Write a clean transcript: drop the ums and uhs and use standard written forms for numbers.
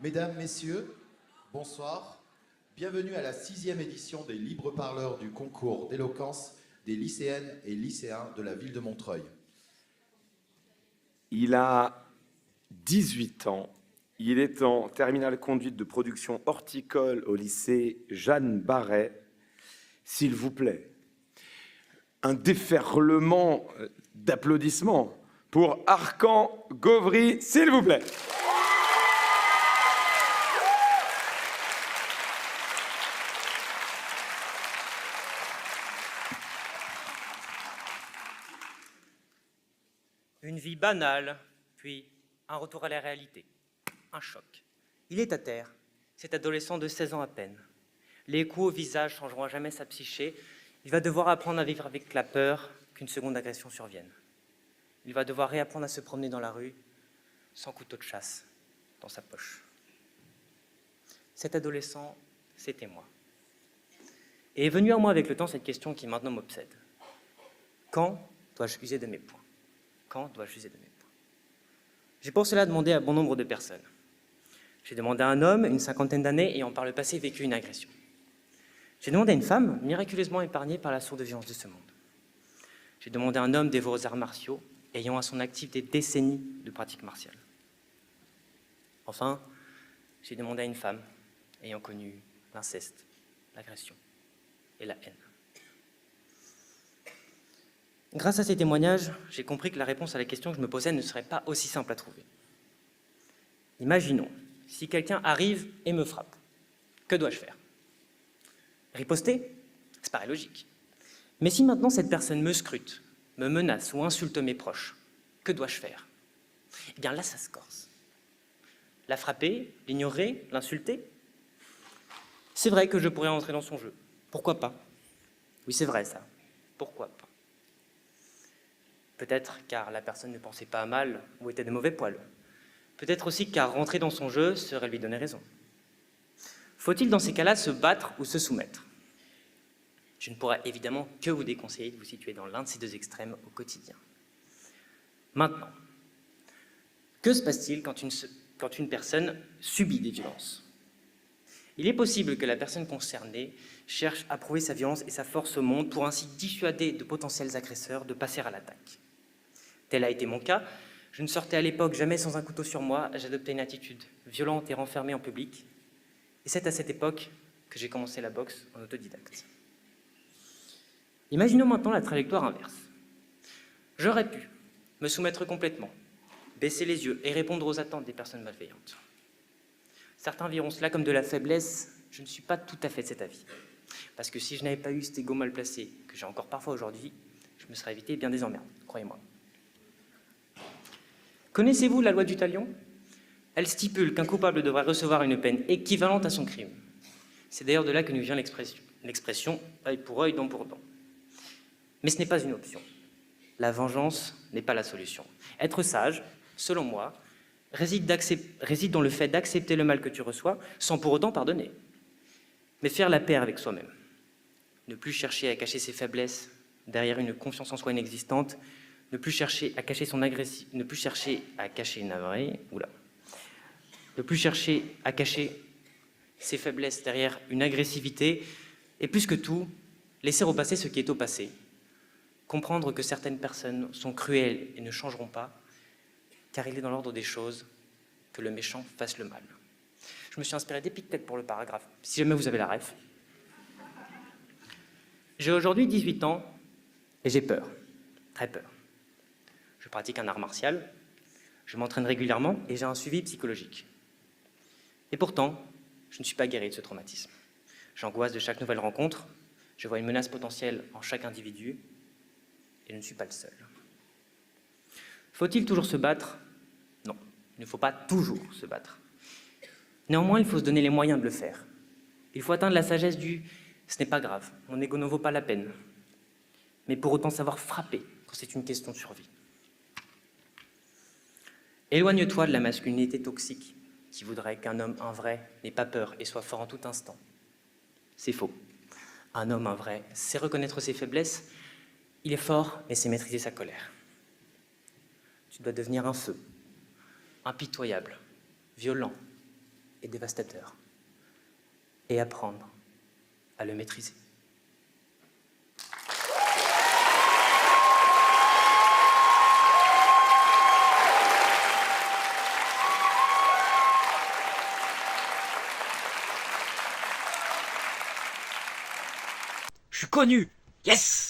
Mesdames, Messieurs, bonsoir. Bienvenue à la 6e édition des Libres Parleurs du concours d'éloquence des lycéennes et lycéens de la ville de Montreuil. Il a 18 ans. Il est en terminale conduite de production horticole au lycée Jeanne Barret. S'il vous plaît, un déferlement d'applaudissements pour Arkan Govri, s'il vous plaît. Une vie banale, puis un retour à la réalité. Un choc. Il est à terre, cet adolescent de 16 ans à peine. Les coups au visage changeront à jamais sa psyché. Il va devoir apprendre à vivre avec la peur qu'une seconde agression survienne. Il va devoir réapprendre à se promener dans la rue sans couteau de chasse dans sa poche. Cet adolescent, c'était moi. Et est venue à moi avec le temps cette question qui maintenant m'obsède. Quand dois-je user de mes poings ? Quand dois-je user de mes poings ? J'ai pour cela demandé à bon nombre de personnes. J'ai demandé à un homme, une cinquantaine d'années, ayant par le passé vécu une agression. J'ai demandé à une femme, miraculeusement épargnée par la sourde violence de ce monde. J'ai demandé à un homme dévoré aux arts martiaux, ayant à son actif des décennies de pratiques martiales. Enfin, j'ai demandé à une femme, ayant connu l'inceste, l'agression et la haine. Grâce à ces témoignages, j'ai compris que la réponse à la question que je me posais ne serait pas aussi simple à trouver. Imaginons, si quelqu'un arrive et me frappe, que dois-je faire ? Riposter ? Ça paraît logique. Mais si maintenant cette personne me scrute, me menace ou insulte mes proches, que dois-je faire ? Eh bien là, ça se corse. La frapper, l'ignorer, l'insulter ? C'est vrai que je pourrais entrer dans son jeu. Pourquoi pas ? Oui, c'est vrai ça. Pourquoi pas ? Peut-être car la personne ne pensait pas à mal ou était de mauvais poil. Peut-être aussi car rentrer dans son jeu serait lui donner raison. Faut-il dans ces cas-là se battre ou se soumettre ? Je ne pourrais évidemment que vous déconseiller de vous situer dans l'un de ces deux extrêmes au quotidien. Maintenant, que se passe-t-il quand une personne subit des violences ? Il est possible que la personne concernée cherche à prouver sa violence et sa force au monde pour ainsi dissuader de potentiels agresseurs de passer à l'attaque. Tel a été mon cas. Je ne sortais à l'époque jamais sans un couteau sur moi, j'adoptais une attitude violente et renfermée en public. Et c'est à cette époque que j'ai commencé la boxe en autodidacte. Imaginons maintenant la trajectoire inverse. J'aurais pu me soumettre complètement, baisser les yeux et répondre aux attentes des personnes malveillantes. Certains verront cela comme de la faiblesse, je ne suis pas tout à fait de cet avis. Parce que si je n'avais pas eu cet égo mal placé, que j'ai encore parfois aujourd'hui, je me serais évité bien des emmerdes, croyez-moi. Connaissez-vous la loi du talion ? Elle stipule qu'un coupable devra recevoir une peine équivalente à son crime. C'est d'ailleurs de là que nous vient l'expression « œil pour œil, dent pour dent ». Mais ce n'est pas une option. La vengeance n'est pas la solution. Être sage, selon moi, réside dans le fait d'accepter le mal que tu reçois sans pour autant pardonner. Mais faire la paix avec soi-même. Ne plus chercher à cacher ses faiblesses derrière une confiance en soi inexistante, ne plus chercher à cacher son agressivité, ne plus chercher à cacher ne plus chercher à cacher ses faiblesses derrière une agressivité, et plus que tout, laisser repasser ce qui est au passé. Comprendre que certaines personnes sont cruelles et ne changeront pas, car il est dans l'ordre des choses que le méchant fasse le mal. Je me suis inspiré d'Épictète pour le paragraphe, si jamais vous avez la ref. J'ai aujourd'hui 18 ans et j'ai peur, très peur. Je pratique un art martial, je m'entraîne régulièrement et j'ai un suivi psychologique. Et pourtant, je ne suis pas guéri de ce traumatisme. J'angoisse de chaque nouvelle rencontre, je vois une menace potentielle en chaque individu et je ne suis pas le seul. Faut-il toujours se battre ? Non, il ne faut pas toujours se battre. Néanmoins, il faut se donner les moyens de le faire. Il faut atteindre la sagesse du « ce n'est pas grave, mon ego ne vaut pas la peine », mais pour autant savoir frapper quand c'est une question de survie. Éloigne-toi de la masculinité toxique qui voudrait qu'un homme, un vrai, n'ait pas peur et soit fort en tout instant. C'est faux. Un homme, un vrai, sait reconnaître ses faiblesses, il est fort et sait maîtriser sa colère. Tu dois devenir un feu, impitoyable, violent, et dévastateur, et apprendre à le maîtriser. Je suis connu. Yes!